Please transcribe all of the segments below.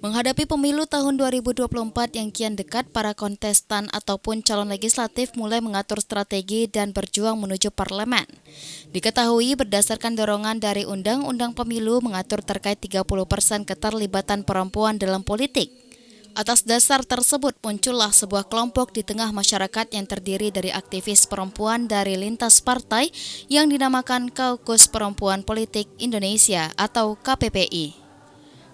Menghadapi pemilu tahun 2024 yang kian dekat, para kontestan ataupun calon legislatif mulai mengatur strategi dan berjuang menuju parlemen. Diketahui berdasarkan dorongan dari Undang-Undang Pemilu mengatur terkait 30% keterlibatan perempuan dalam politik. Atas dasar tersebut muncullah sebuah kelompok di tengah masyarakat yang terdiri dari aktivis perempuan dari lintas partai yang dinamakan Kaukus Perempuan Politik Indonesia atau KPPI.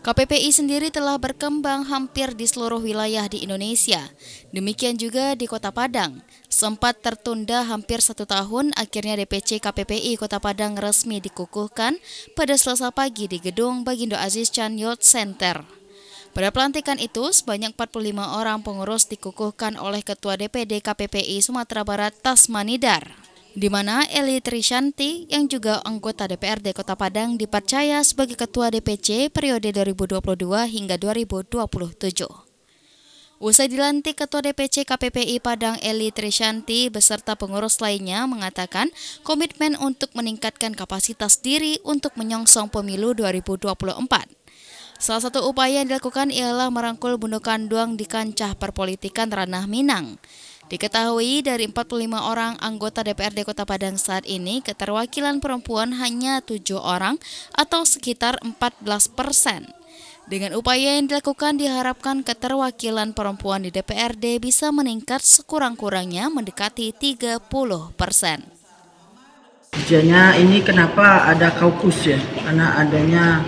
KPPI sendiri telah berkembang hampir di seluruh wilayah di Indonesia. Demikian juga di Kota Padang. Sempat tertunda hampir 1 tahun, akhirnya DPC KPPI Kota Padang resmi dikukuhkan pada Selasa pagi di gedung Bagindo Aziz Chan Youth Center. Pada pelantikan itu, sebanyak 45 orang pengurus dikukuhkan oleh Ketua DPD KPPI Sumatera Barat Tasmanidar, di mana Eli Trisyanti yang juga anggota DPRD Kota Padang dipercaya sebagai Ketua DPC periode 2022 hingga 2027. Usai dilantik, Ketua DPC KPPI Padang Eli Trisyanti beserta pengurus lainnya mengatakan komitmen untuk meningkatkan kapasitas diri untuk menyongsong pemilu 2024. Salah satu upaya yang dilakukan ialah merangkul Bundu Kanduang di kancah perpolitikan ranah Minang. Diketahui dari 45 orang anggota DPRD Kota Padang saat ini, keterwakilan perempuan hanya 7 orang atau sekitar 14%. Dengan upaya yang dilakukan diharapkan keterwakilan perempuan di DPRD bisa meningkat sekurang-kurangnya mendekati 30%. Tujuannya ini kenapa ada kaukus ya, karena adanya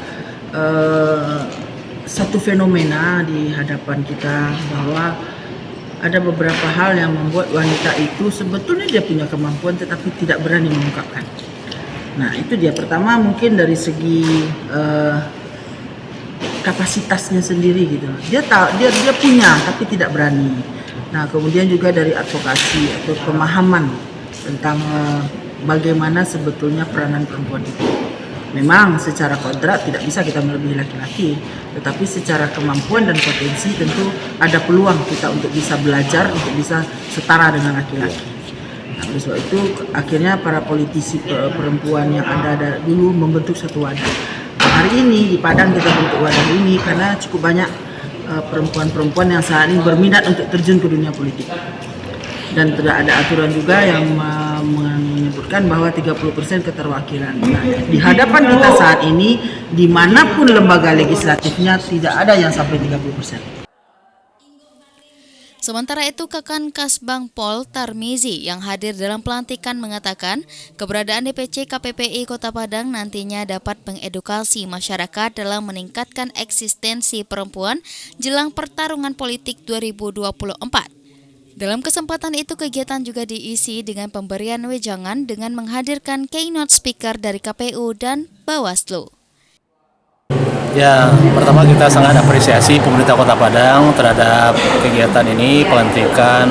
satu fenomena di hadapan kita bahwa ada beberapa hal yang membuat wanita itu sebetulnya dia punya kemampuan tetapi tidak berani mengungkapkan. Nah itu dia, pertama mungkin dari segi kapasitasnya sendiri gitu. Dia punya tapi tidak berani. Nah kemudian juga dari advokasi atau pemahaman tentang bagaimana sebetulnya peranan perempuan itu. Memang secara kodrat tidak bisa kita melebihi laki-laki, tetapi secara kemampuan dan potensi tentu ada peluang kita untuk bisa belajar, untuk bisa setara dengan laki-laki. Nah, oleh sebab itu akhirnya para politisi perempuan yang ada dulu membentuk satu wadah. Hari ini di Padang kita bentuk wadah ini karena cukup banyak perempuan-perempuan yang saat ini berminat untuk terjun ke dunia politik. Dan tidak ada aturan juga yang menyebutkan bahwa 30% keterwakilan. Nah, di hadapan kita saat ini, dimanapun lembaga legislatifnya tidak ada yang sampai 30%. Sementara itu, Kakan Kasbang Pol Tarmizi yang hadir dalam pelantikan mengatakan keberadaan DPC KPPI Kota Padang nantinya dapat mengedukasi masyarakat dalam meningkatkan eksistensi perempuan jelang pertarungan politik 2024. Dalam kesempatan itu, kegiatan juga diisi dengan pemberian wejangan dengan menghadirkan keynote speaker dari KPU dan Bawaslu. Ya, pertama kita sangat apresiasi pemerintah Kota Padang terhadap kegiatan ini, pelantikan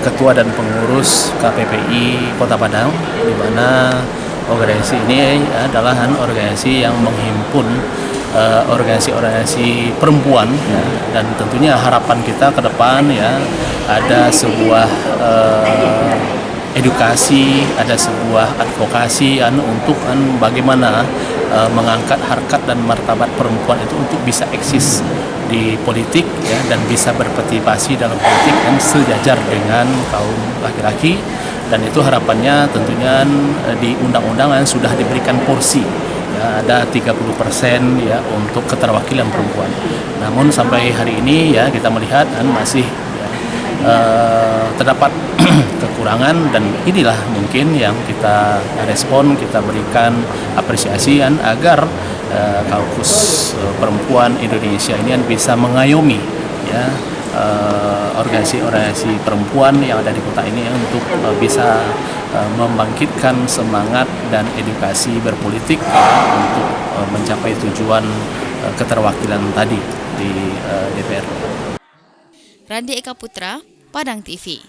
ketua dan pengurus KPPI Kota Padang, di mana organisasi ini adalah organisasi yang menghimpun organisasi perempuan ya, dan tentunya harapan kita ke depan ya ada sebuah edukasi, ada sebuah advokasi untuk bagaimana mengangkat harkat dan martabat perempuan itu untuk bisa eksis di politik ya, dan bisa berpartisipasi dalam politik dan sejajar dengan kaum laki-laki, dan itu harapannya tentunya di undang-undangan sudah diberikan porsi. Ya, ada 30% ya untuk keterwakilan perempuan. Namun sampai hari ini ya kita melihat masih terdapat kekurangan, dan inilah mungkin yang kita respon, kita berikan apresiasi agar Kaukus Perempuan Indonesia ini bisa mengayomi ya organisasi-organisasi perempuan yang ada di kota ini untuk bisa membangkitkan semangat dan edukasi berpolitik untuk mencapai tujuan keterwakilan tadi di DPR. Randi Eka Putra, Padang TV.